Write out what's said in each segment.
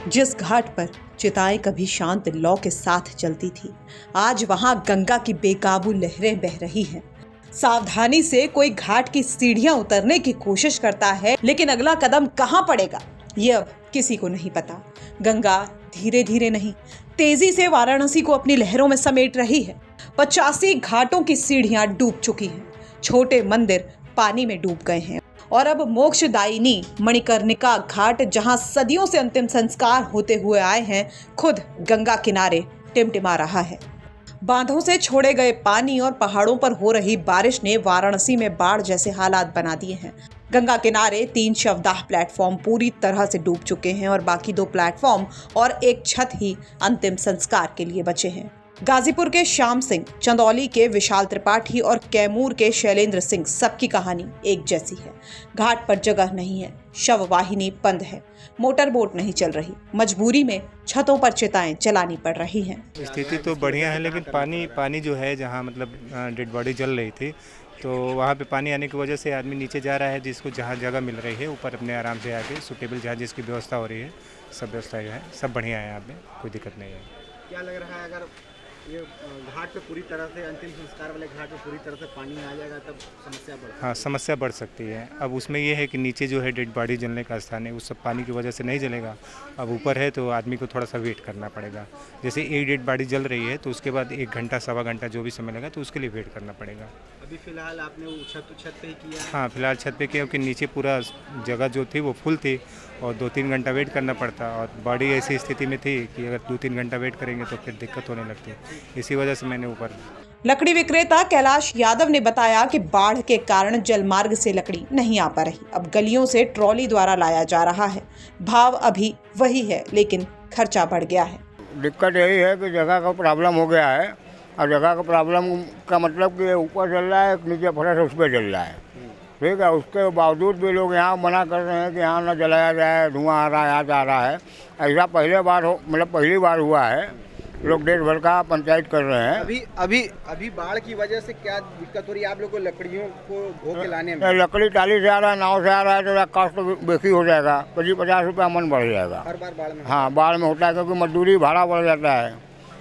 जिस घाट पर चिताएं कभी शांत लौ के साथ चलती थी, आज वहां गंगा की बेकाबू लहरें बह रही हैं। सावधानी से कोई घाट की सीढ़ियां उतरने की कोशिश करता है, लेकिन अगला कदम कहां पड़ेगा ये अब किसी को नहीं पता। गंगा धीरे धीरे नहीं, तेजी से वाराणसी को अपनी लहरों में समेट रही है। 85 घाटों की सीढ़ियां डूब चुकी हैं, छोटे मंदिर पानी में डूब गए हैं और अब मोक्षदायिनी मणिकर्णिका घाट, जहां सदियों से अंतिम संस्कार होते हुए आए हैं, खुद गंगा किनारे टिमटिमा रहा है। बांधों से छोड़े गए पानी और पहाड़ों पर हो रही बारिश ने वाराणसी में बाढ़ जैसे हालात बना दिए हैं। गंगा किनारे 3 शवदाह प्लेटफॉर्म पूरी तरह से डूब चुके हैं और बाकी 2 प्लेटफॉर्म और एक छत ही अंतिम संस्कार के लिए बचे हैं। गाजीपुर के श्याम सिंह, चंदौली के विशाल त्रिपाठी और कैमूर के शैलेंद्र सिंह, सबकी कहानी एक जैसी है। घाट पर जगह नहीं है, शव वाहिनी बंद है, मोटर बोट नहीं चल रही, मजबूरी में छतों पर चिताएं जलानी पड़ रही हैं। स्थिति तो बढ़िया है, लेकिन पानी जो है, जहाँ मतलब डेड बॉडी जल रही थी, तो वहाँ पे पानी आने की वजह से आदमी नीचे जा रहा है, जिसको जहाँ जगह मिल रही है ऊपर अपने आराम से आके सूटेबल जहाँ जिसकी व्यवस्था हो रही है, सब व्यवस्था जो है सब बढ़िया है, यहाँ पे कोई दिक्कत नहीं है। क्या लग रहा है, अगर ये घाट पे पूरी तरह से अंतिम संस्कार वाले घाट पे पूरी तरह से पानी आ जाएगा तब समस्या बढ़ हाँ, समस्या बढ़ सकती है। अब उसमें ये है कि नीचे जो है डेड बॉडी जलने का स्थान है, उस सब पानी की वजह से नहीं जलेगा। अब ऊपर है तो आदमी को थोड़ा सा वेट करना पड़ेगा। जैसे एक डेड बॉडी जल रही है तो उसके बाद 1 घंटा सवा घंटा जो भी समय लगा तो उसके लिए वेट करना पड़ेगा। अभी फिलहाल आपने वो छत पे ही किया है? हाँ, फिलहाल छत पे किया, क्योंकि नीचे पूरा जगह जो थी वो फुल थी और 2-3 घंटा वेट करना पड़ता, और बॉडी ऐसी स्थिति में थी कि अगर 2-3 घंटा वेट करेंगे तो फिर दिक्कत होने लगती है। इसी वजह से मैंने ऊपर। लकड़ी विक्रेता कैलाश यादव ने बताया कि बाढ़ के कारण जलमार्ग से लकड़ी नहीं आ पा रही, अब गलियों से ट्रॉली द्वारा लाया जा रहा है। भाव अभी वही है, लेकिन खर्चा बढ़ गया है। दिक्कत यही है कि जगह का प्रॉब्लम हो गया है, और जगह का प्रॉब्लम का मतलब कि ऊपर चल रहा है, नीचे फर्श उस पर चल रहा है, ठीक है। उसके बावजूद भी लोग यहाँ मना कर रहे हैं कि यहाँ न जलाया जाए, धुआं आ रहा है, यहाँ जा रहा है। ऐसा पहली बार हुआ है। लोग देश भर का पंचायत कर रहे हैं। अभी बाढ़ की वजह से क्या दिक्कत हो रही है आप लोग को लकड़ियों को ढो के लाने में? लकड़ी टाली से आ रहा है, नाव से आ रहा है, तो कॉस्ट बेसी हो जाएगा, 50 रुपया मन बढ़ जाएगा हर बार बाढ़ में। हाँ, बाढ़ में होता है, क्योंकि मजदूरी भाड़ा बढ़ जाता है,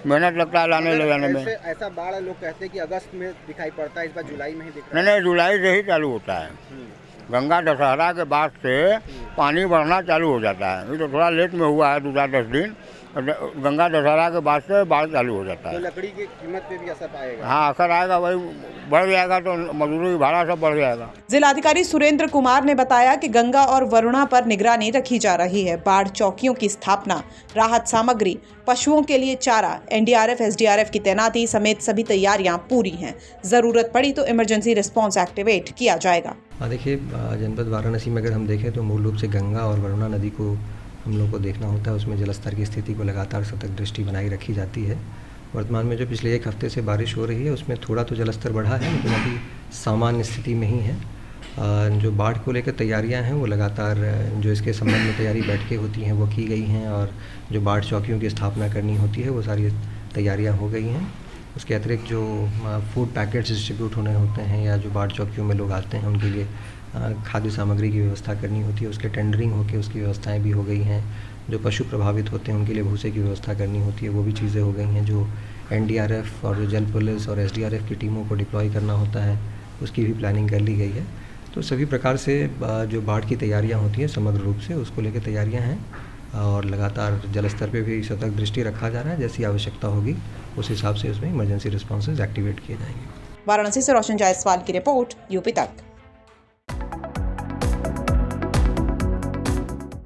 मेहनत लगता है लाने ले जाने में। ऐसा बाढ़ लोग कहते हैं कि अगस्त में दिखाई पड़ता है, इस बार जुलाई में ही दिख रहा है। नहीं, जुलाई से ही चालू होता है। गंगा दशहरा के बाद से पानी बढ़ना चालू हो जाता है। ये तो थोड़ा लेट में हुआ है, 2-10 दिन। गंगा दशहरा के बाद से बाढ़ चालू हो जाता है। तो लकड़ी की कीमत पे भी असर आएगा? हाँ, असर आएगा, वही बढ़ जाएगा, तो मजदूरी भाड़ा सब बढ़ जाएगा। जिलाधिकारी सुरेंद्र कुमार ने बताया कि गंगा और वरुणा पर निगरानी रखी जा रही है। बाढ़ चौकियों की स्थापना, राहत सामग्री, पशुओं के लिए चारा, एनडीआरएफ एसडीआरएफ की तैनाती समेत सभी तैयारियां पूरी हैं। जरूरत पड़ी तो इमरजेंसी रिस्पांस एक्टिवेट किया जाएगा। देखिए, जनपद वाराणसी में अगर हम देखें तो मूल रूप से गंगा और वरुणा नदी को हम लोग को देखना होता है। उसमें जलस्तर की स्थिति को लगातार सतत दृष्टि बनाई रखी जाती है। वर्तमान में जो पिछले 1 हफ्ते से बारिश हो रही है उसमें थोड़ा तो जलस्तर बढ़ा है, लेकिन अभी सामान्य स्थिति में ही है। जो बाढ़ को लेकर तैयारियां हैं वो लगातार, जो इसके संबंध में तैयारी बैठकें होती हैं वो की गई हैं, और जो बाढ़ चौकियों की स्थापना करनी होती है वो सारी तैयारियाँ हो गई हैं। उसके अतिरिक्त जो फूड पैकेट्स डिस्ट्रीब्यूट होने होते हैं या जो बाढ़ चौकियों में लोग आते हैं उनके लिए खाद्य सामग्री की व्यवस्था करनी होती है, उसके टेंडरिंग होकर उसकी व्यवस्थाएं भी हो गई हैं। जो पशु प्रभावित होते हैं उनके लिए भूसे की व्यवस्था करनी होती है, वो भी चीज़ें हो गई हैं। जो एनडीआरएफ और जो जल पुलिस और एसडीआरएफ की टीमों को डिप्लॉय करना होता है उसकी भी प्लानिंग कर ली गई है। तो सभी प्रकार से जो बाढ़ की तैयारियाँ होती हैं समग्र रूप से उसको लेकर तैयारियाँ हैं, और लगातार जलस्तर पे भी सतत दृष्टि रखा जा रहा है। जैसी आवश्यकता होगी उस हिसाब से उसमें इमरजेंसी रिस्पॉन्सेज एक्टिवेट किए जाएंगे। वाराणसी से रोशन जायसवाल की रिपोर्ट, यूपी तक।